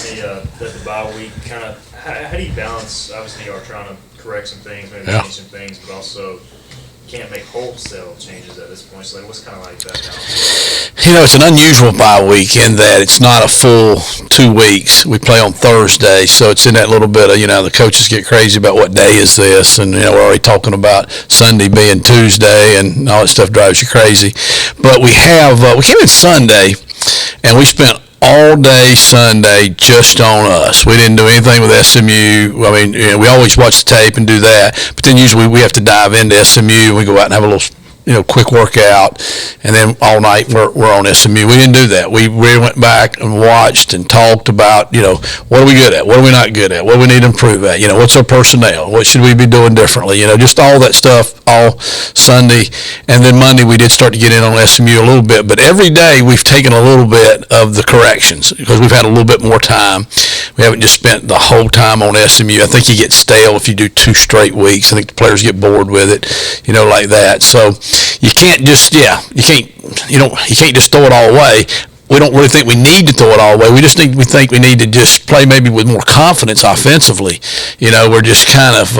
the bye week kind of, how do you balance, obviously you are trying to correct some things, maybe Yeah. change some things, but also can't make wholesale changes at this point. So like, what's kind of like that balance? It's an unusual bye week in that it's not a full 2 weeks. We play on Thursday, so it's in that little bit of, the coaches get crazy about what day is this, and, we're already talking about Sunday being Tuesday, and all that stuff drives you crazy. But we came in Sunday, and we spent all day Sunday just on us. We didn't do anything with SMU. I mean, we always watch the tape and do that, but then usually we have to dive into SMU, and we go out and have a little quick workout, and then all night we're on SMU. We didn't do that. We went back and watched and talked about, what are we good at? What are we not good at? What do we need to improve at? What's our personnel? What should we be doing differently? Just all that stuff all Sunday. And then Monday we did start to get in on SMU a little bit. But every day we've taken a little bit of the corrections because we've had a little bit more time. We haven't just spent the whole time on SMU. I think you get stale if you do 2 straight weeks. I think the players get bored with it, like that. So you can't just, you can't just throw it all away. We don't really think we need to throw it all away. We think we need to just play maybe with more confidence offensively. We're just kind of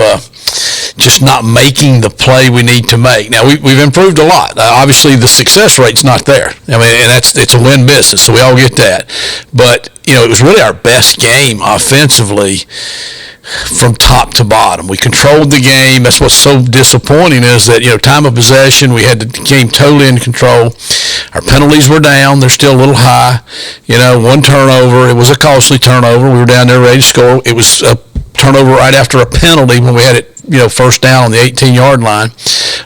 just not making the play we need to make. Now we've improved a lot. Obviously the success rate's not there. I mean, and it's a win business, so we all get that. But it was really our best game offensively from top to bottom. We controlled the game. That's what's so disappointing is that, time of possession, we had the game totally in control. Our penalties were down. They're still a little high. 1 turnover. It was a costly turnover. We were down there ready to score. It was a turnover right after a penalty when we had it, first down on the 18-yard line.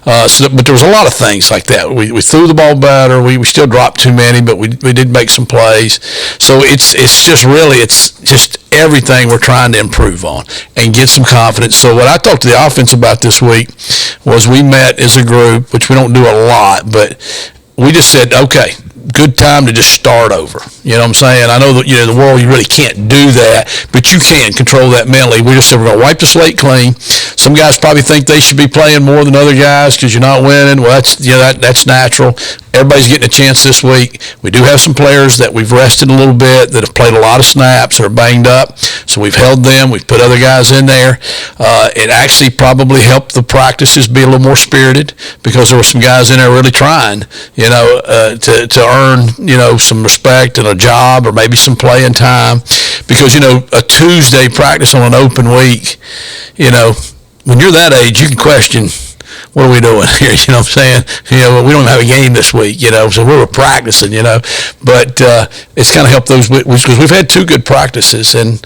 But there was a lot of things like that. We threw the ball better. We still dropped too many, but we did make some plays. So it's just everything we're trying to improve on and get some confidence. So what I talked to the offense about this week was we met as a group, which we don't do a lot, but we just said, okay, good time to just start over. You know what I'm saying? I know that, the world, you really can't do that, but you can control that mentally. We just said we're going to wipe the slate clean. Some guys probably think they should be playing more than other guys because you're not winning. Well, that's natural. Everybody's getting a chance this week. We do have some players that we've rested a little bit that have played a lot of snaps or are banged up. So we've held them. We've put other guys in there. It actually probably helped the practices be a little more spirited because there were some guys in there really trying, to earn, some respect and a job or maybe some playing time. Because, a Tuesday practice on an open week, when you're that age, you can question, what are we doing here? You know what I'm saying? We don't have a game this week, so we were practicing, But it's kind of helped those because we've had 2 good practices, and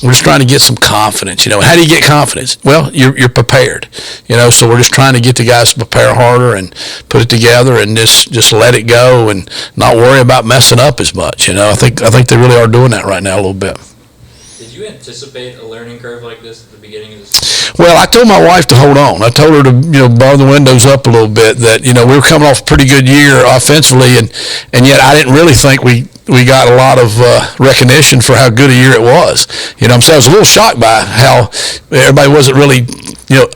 we're just trying to get some confidence. How do you get confidence? Well, you're prepared, so we're just trying to get the guys to prepare harder and put it together and just let it go and not worry about messing up as much. I think they really are doing that right now a little bit. Did you anticipate a learning curve like this at the beginning of the season? Well, I told my wife to hold on. I told her to, bar the windows up a little bit, that, we were coming off a pretty good year offensively, and yet I didn't really think we got a lot of recognition for how good a year it was. I was a little shocked by how everybody wasn't really,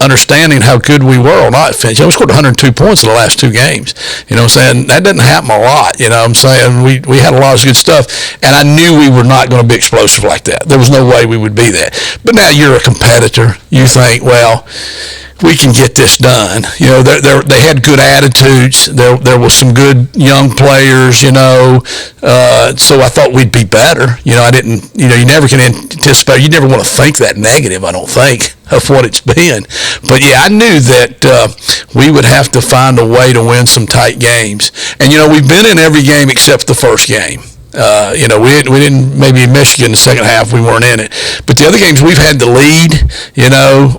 understanding how good we were on offense. We scored 102 points in the last 2 games. That doesn't happen a lot. We had a lot of good stuff, and I knew we were not going to be explosive like that. There was no way we would be that. But now you're a competitor. You think, well, we can get this done. They had good attitudes. There was some good young players, so I thought we'd be better. I didn't, you never can anticipate. You never want to think that negative, I don't think, of what it's been. But, yeah, I knew that we would have to find a way to win some tight games. And, we've been in every game except the first game. We didn't, maybe in Michigan the second half we weren't in it. But the other games we've had the lead,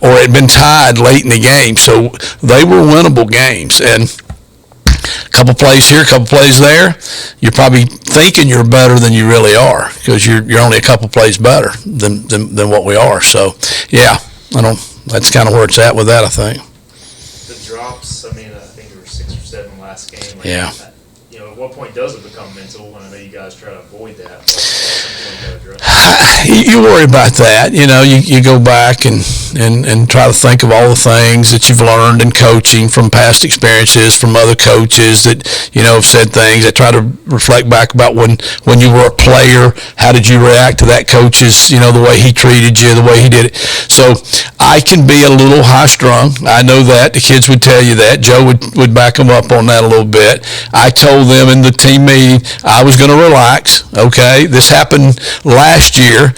or it had been tied late in the game. So they were winnable games. And a couple plays here, a couple plays there, you're probably thinking you're better than you really are because you're only a couple plays better than what we are. So, yeah, that's kind of where it's at with that, I think. The drops, I think there were 6 or 7 last game. Yeah. At what point does it become mental? And I know you guys try to avoid that. You worry about that. You go back and and try to think of all the things that you've learned in coaching from past experiences, from other coaches that, have said things. I try to reflect back about when you were a player, how did you react to that coach's, the way he treated you, the way he did it. So I can be a little high-strung. I know that. The kids would tell you that. Joe would back them up on that a little bit. I told them in the team meeting I was going to relax, okay? This happened last year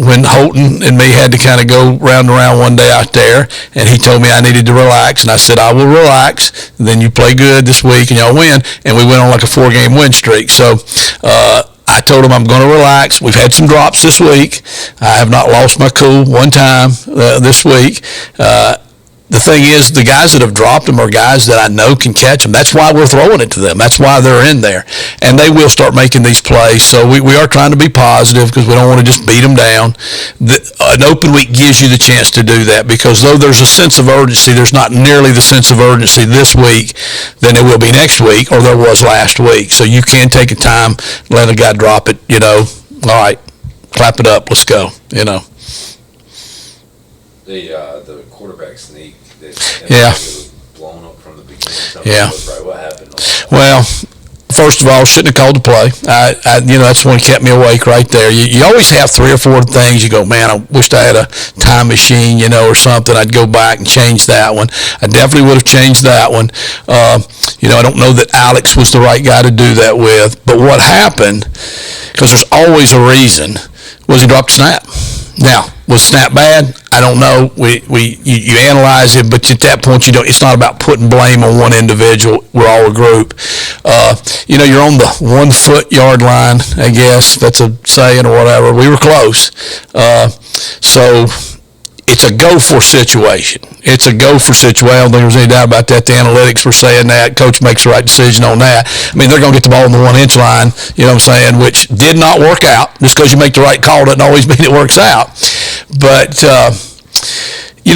when Holton and me had to kind of go round and round one day out there, and he told me I needed to relax, and I said, I will relax, then you play good this week and y'all win, and we went on like a 4-game win streak. So I told him I'm going to relax. We've had some drops this week. I have not lost my cool one time this week. The thing is, the guys that have dropped them are guys that I know can catch them. That's why we're throwing it to them. That's why they're in there. And they will start making these plays. So we are trying to be positive because we don't want to just beat them down. An open week gives you the chance to do that because though there's a sense of urgency, there's not nearly the sense of urgency this week than it will be next week or there was last week. So you can take a time, let a guy drop it, all right, clap it up, let's go, The quarterback sneak that was blown up from the beginning. Yeah. Right. What happened? Well, first of all, shouldn't have called the play. That's the one that kept me awake right there. You always have 3 or 4 things. You go, man, I wished I had a time machine, or something. I'd go back and change that one. I definitely would have changed that one. I don't know that Alex was the right guy to do that with. But what happened, because there's always a reason, was he dropped a snap. Now, was snap bad? I don't know. You analyze it, but at that point, it's not about putting blame on one individual. We're all a group. You're on the 1 foot yard line, I guess. That's a saying or whatever. We were close. So it's a go-for situation. It's a go-for situation. I don't think there's any doubt about that. The analytics were saying that. Coach makes the right decision on that. I mean, they're going to get the ball on the 1-inch line, which did not work out. Just because you make the right call doesn't always mean it works out. But,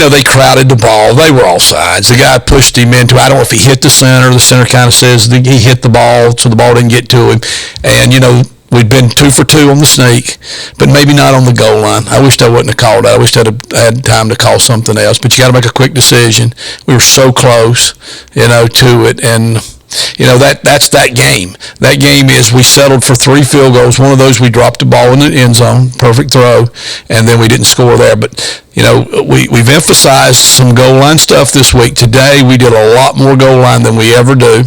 they crowded the ball. They were all sides. The guy pushed him into, I don't know if he hit the center. The center kind of says he hit the ball, so the ball didn't get to him. And, we'd been 2 for 2 on the sneak, but maybe not on the goal line. I wished I wouldn't have called it. I wished I'd have had time to call something else. But you got to make a quick decision. We were so close, to it. And, that's that game. That game is we settled for 3 field goals. One of those we dropped the ball in the end zone, perfect throw, and then we didn't score there. But, we've emphasized some goal line stuff this week. Today we did a lot more goal line than we ever do.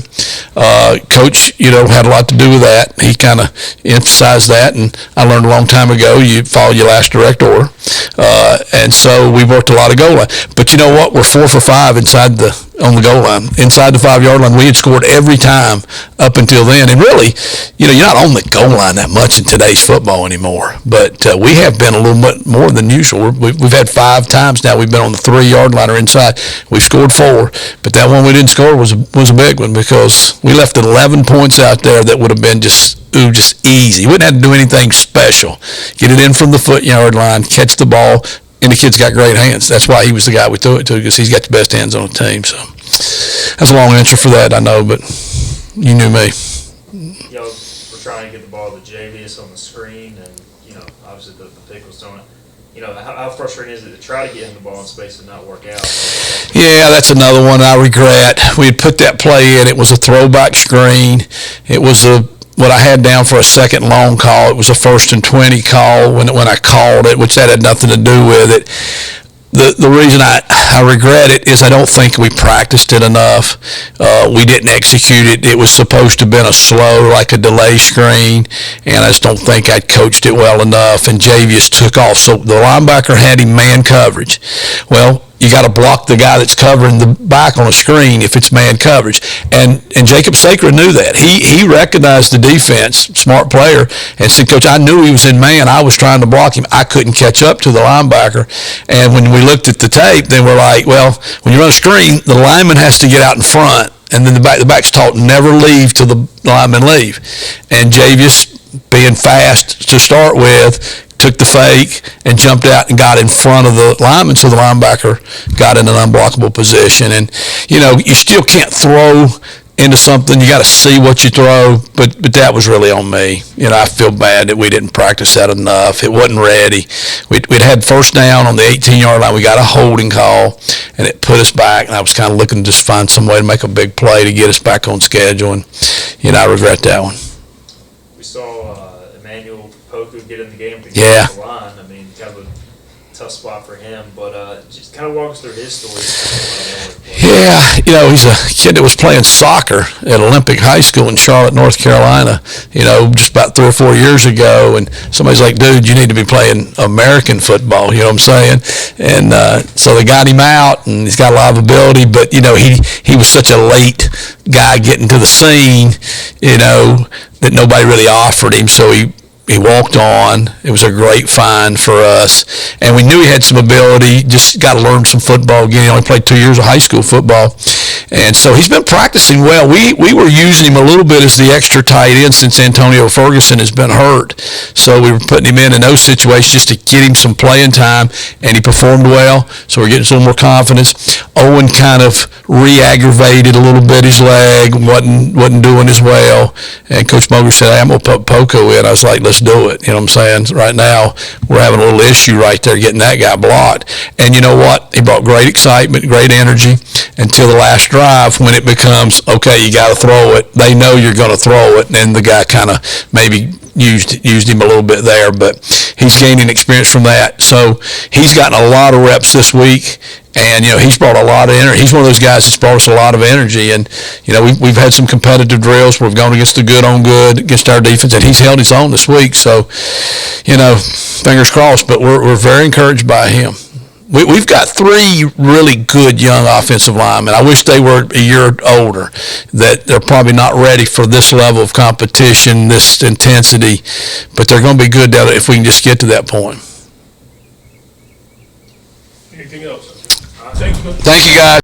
Coach, had a lot to do with that. He kind of emphasized that, and I learned a long time ago, you follow your last direct order. And so we worked a lot of goal line. But you know what? We're 4 for 5 on the goal line. Inside the 5-yard line, we had scored every time up until then. And really, you're not on the goal line that much in today's football anymore. But we have been a little bit more than usual. We've had 5 times now we've been on the 3-yard line or inside. We've scored 4. But that one we didn't score was a big one because we left 11 points out there that would have been just easy. We wouldn't have to do anything special. Get it in from the foot-yard line, catch the ball, and the kid's got great hands. That's why he was the guy we threw it to because he's got the best hands on the team. So that's a long answer for that, I know, but you knew me. We're trying to get the ball to Javius on the screen, and obviously the pick was thrown. How frustrating is it to try to get him the ball in space and not work out? Yeah, that's another one I regret. We had put that play in. It was a throwback screen. It was what I had down for a second long call. It was a 1st and 20 call when I called it, which that had nothing to do with it. The reason I regret it is I don't think we practiced it enough. We didn't execute it. It was supposed to have been a slow, like a delay screen, and I just don't think I'd coached it well enough, and Javius took off. So the linebacker had him man coverage. Well, you got to block the guy that's covering the back on a screen if it's man coverage. And Jacob Sacred knew that. He recognized the defense, smart player, and said, Coach, I knew he was in man. I was trying to block him. I couldn't catch up to the linebacker. And when we looked at the tape, then we're like, well, when you run a screen, the lineman has to get out in front, and then the back's taught never leave till the lineman leave. And Javius, being fast to start with, took the fake and jumped out and got in front of the lineman, so the linebacker got in an unblockable position. And, you still can't throw into something, you got to see what you throw. But that was really on me. I feel bad that we didn't practice that enough. It wasn't ready. We'd had first down on the 18-yard line. We got a holding call, and it put us back. And I was kind of looking to just find some way to make a big play to get us back on schedule. And I regret that one. We saw Emmanuel Poku get in the game with Yeah. the line. I mean, kind of a tough spot for him, but just kind of walk us through his story. Yeah, he's a kid that was playing soccer at Olympic High School in Charlotte, North Carolina, just about 3 or 4 years ago, and somebody's like, dude, you need to be playing American football, you know what I'm saying? And so they got him out, and he's got a lot of ability, but, he was such a late guy getting to the scene, that nobody really offered him, so he walked on. It was a great find for us. And we knew he had some ability, just got to learn some football again. He only played 2 years of high school football. And so he's been practicing well. We were using him a little bit as the extra tight end since Antonio Ferguson has been hurt. So we were putting him in those situations just to get him some playing time, and he performed well. So we're getting a little more confidence. Owen kind of re-aggravated a little bit his leg, wasn't doing as well. And Coach Moger said, hey, I'm going to put Poco in. I was like, let's do it. You know what I'm saying? Right now, we're having a little issue right there getting that guy blocked. And you know what? He brought great excitement, great energy until the last drive when it becomes, okay, you got to throw it. They know you're going to throw it. And then the guy kind of maybe used him a little bit there, but he's gaining experience from that. So he's gotten a lot of reps this week. And, he's brought a lot of energy. He's one of those guys that's brought us a lot of energy. And, we've had some competitive drills where we've gone against the good on good, against our defense, and he's held his own this week. So, fingers crossed, but we're very encouraged by him. We've got 3 really good young offensive linemen. I wish they were a year older, that they're probably not ready for this level of competition, this intensity, but they're going to be good down there if we can just get to that point. Anything else? Thank you. Thank you, guys.